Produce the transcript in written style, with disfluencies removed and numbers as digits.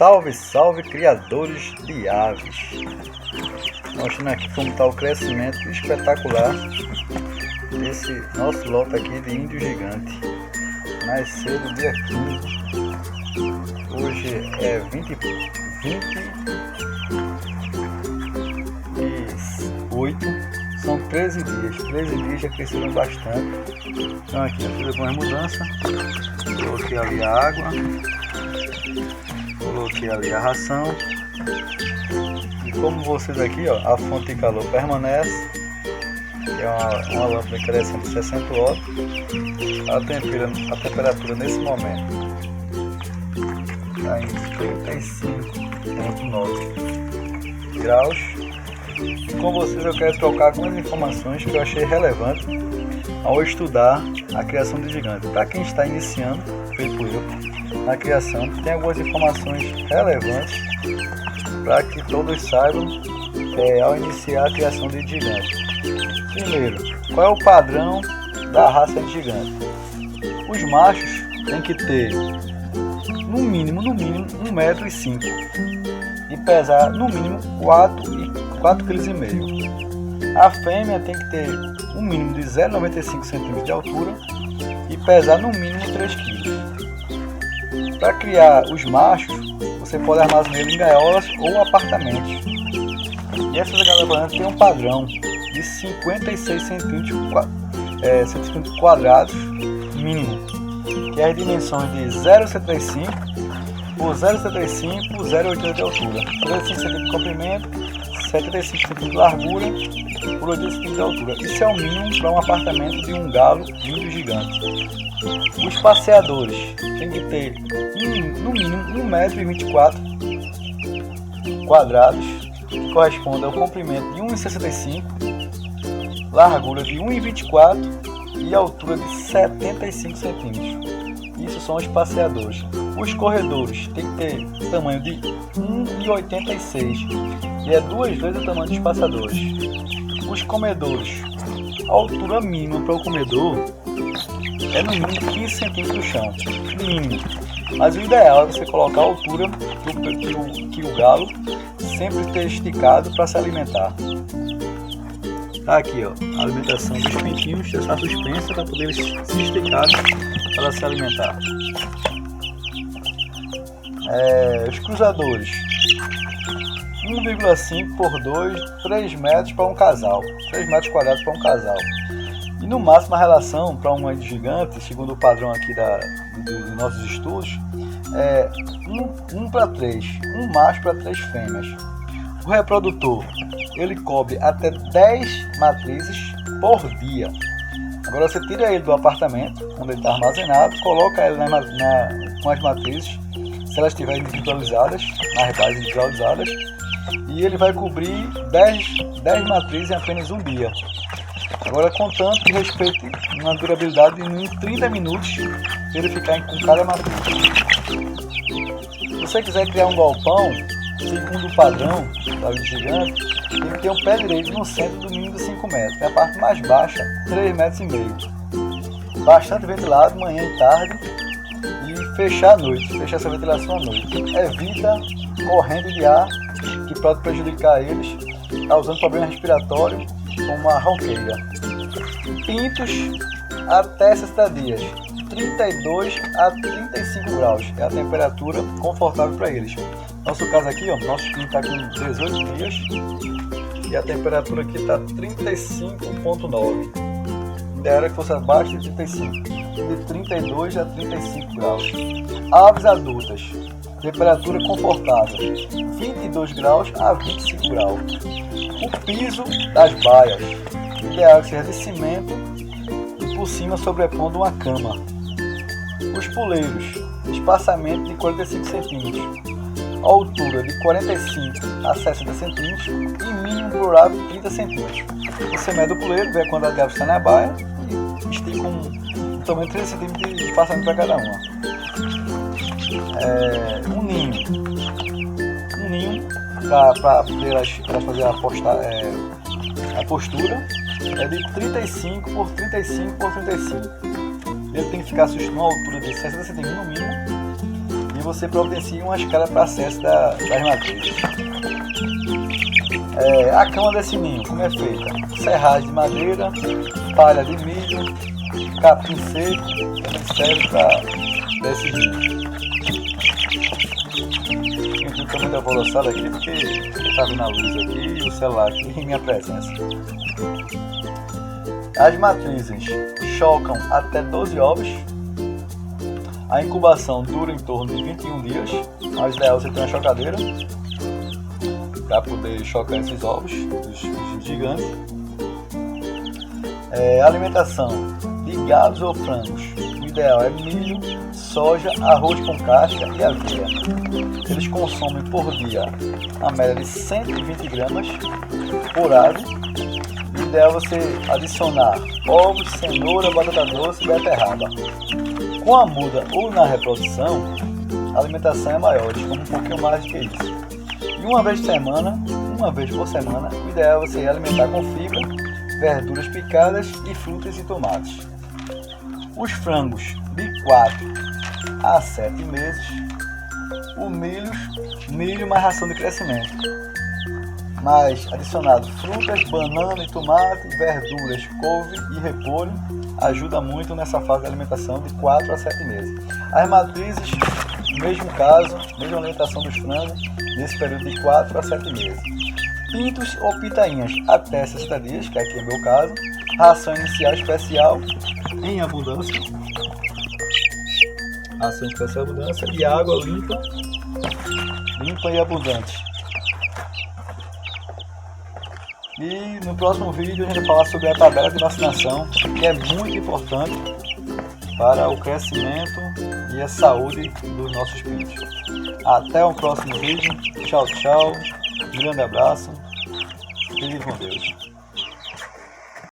Salve, salve, criadores de aves! Mostrando aqui como está o crescimento espetacular desse nosso lote aqui de índio gigante. Nasceu no dia 15. Hoje é 28. São 13 dias. 13 dias já cresceram bastante. Então aqui eu fiz algumas mudanças. Coloquei ali a água. Coloquei ali a ração. E como vocês aqui, ó, a fonte de calor permanece. Que é uma lâmpada crescente de 60 watts. A temperatura nesse momento está em 35,9 graus. E com vocês eu quero trocar algumas informações que eu achei relevantes ao estudar a criação de gigantes. Para quem está iniciando, feito eu, na criação, tem algumas informações relevantes para que todos saibam ao iniciar a criação de gigantes. Primeiro, qual é o padrão da raça de gigante? Os machos têm que ter no mínimo 1,5 m e pesar no mínimo 4,5 kg. A fêmea tem que ter um mínimo de 0,95 cm de altura e pesar no mínimo 3 kg. Para criar os machos, você pode armazenar em gaiolas ou apartamentos. E essas gaiolas têm um padrão de 56 centímetros quadrados mínimo, que é as dimensões de 0,75 por 0,75 por 0,80 de altura, 35 cm de comprimento, 75 cm de largura por 80 cm de altura. Isso é o mínimo para um apartamento de um galo índio gigante. Os passeadores têm que ter no mínimo 1,24 m quadrados, que corresponde ao comprimento de 1,65 m, largura de 1,24 m e altura de 75 cm. Isso são os passeadores. Os corredores têm que ter tamanho de 1,86 e é 2 vezes o tamanho dos passeadores. Os comedores, a altura mínima para o comedor é no mínimo 15 cm do chão, mínimo. Mas o ideal é você colocar a altura que o galo sempre esteja esticado para se alimentar. Tá aqui, ó, a alimentação dos pintinhos está suspensa para poder se esticar para se alimentar. Os cruzadores, 1,5 por 2, 3 metros para um casal, 3 metros quadrados para um casal. E no máximo a relação para um gigante, segundo o padrão aqui dos nossos estudos, é 1 para 3, um macho para 3 fêmeas. O reprodutor, ele cobre até 10 matrizes por dia. Agora você tira ele do apartamento, onde ele está armazenado, coloca ele com as matrizes, se elas estiverem individualizadas, nas bases individualizadas, e ele vai cobrir 10 matrizes em apenas um dia. Agora, contanto que respeite uma durabilidade de 30 minutos para ele ficar com cada matriz. Se você quiser criar um galpão, segundo o padrão da gigante, tem que ter um pé direito no centro do mínimo de 5 metros, e a parte mais baixa, 3,5 metros. Bastante ventilado, manhã e tarde, e fechar à noite, fechar essa ventilação à noite. Evita corrente de ar que pode prejudicar eles, causando problema respiratório, como a ronqueira. Pintos até 60 dias, 32 a 35 graus, é a temperatura confortável para eles. Nosso caso aqui, ó, nosso pinto está com 18 dias e a temperatura aqui está 35,9. Ideal era que fosse abaixo de 35, de 32 a 35 graus. Aves adultas, temperatura confortável, 22 graus a 25 graus. O piso das baias, ideal que seja de cimento e por cima sobrepondo uma cama. Os puleiros, espaçamento de 45 cm, altura de 45 a 60 cm e mínimo plural de 30 cm. Você mede o puleiro, vê a quantidade de aves que está na baia e estica um tamanho de 30 cm de espaçamento para cada uma. Um ninho para elas fazer a postura é de 35 por 35 por 35. Ele tem que ficar numa altura de 60 cm no mínimo e você providencia uma escada para acesso das matrizes. A cama desse ninho, como é feita? Serragem de madeira, palha de milho, capim seco, também serve para esses ninhos. Tem o tamanho da alvoroçada aqui porque está vendo a luz aqui e o celular aqui em minha presença. As matrizes chocam até 12 ovos. A incubação dura em torno de 21 dias. Mas ideal você ter uma chocadeira para poder chocar esses ovos, os gigantes. Alimentação de gados ou frangos. O ideal é milho, soja, arroz com casca e aveia. Eles consomem por dia a média de 120 gramas por ave. O ideal é você adicionar ovos, cenoura, batata doce e beterraba. Com a muda ou na reprodução, a alimentação é maior, eles comem um pouquinho mais do que isso. E uma vez por semana, o ideal é você alimentar com fibra, verduras picadas e frutas e tomates. Os frangos de 4 a 7 meses, o milho mais ração de crescimento, mais adicionado frutas, banana e tomate, verduras, couve e repolho, ajuda muito nessa fase de alimentação de 4 a 7 meses. As matrizes, mesmo caso, mesma alimentação dos frangos, nesse período de 4 a 7 meses. Pintos ou pitainhas até 60 dias, que aqui é o meu caso. Ração inicial especial em abundância. Ração especial em abundância e água limpa e abundante. E no próximo vídeo a gente vai falar sobre a tabela de vacinação, que é muito importante para o crescimento e a saúde dos nossos pintos. Até o próximo vídeo. Tchau, tchau. Um grande abraço. Fique com Deus.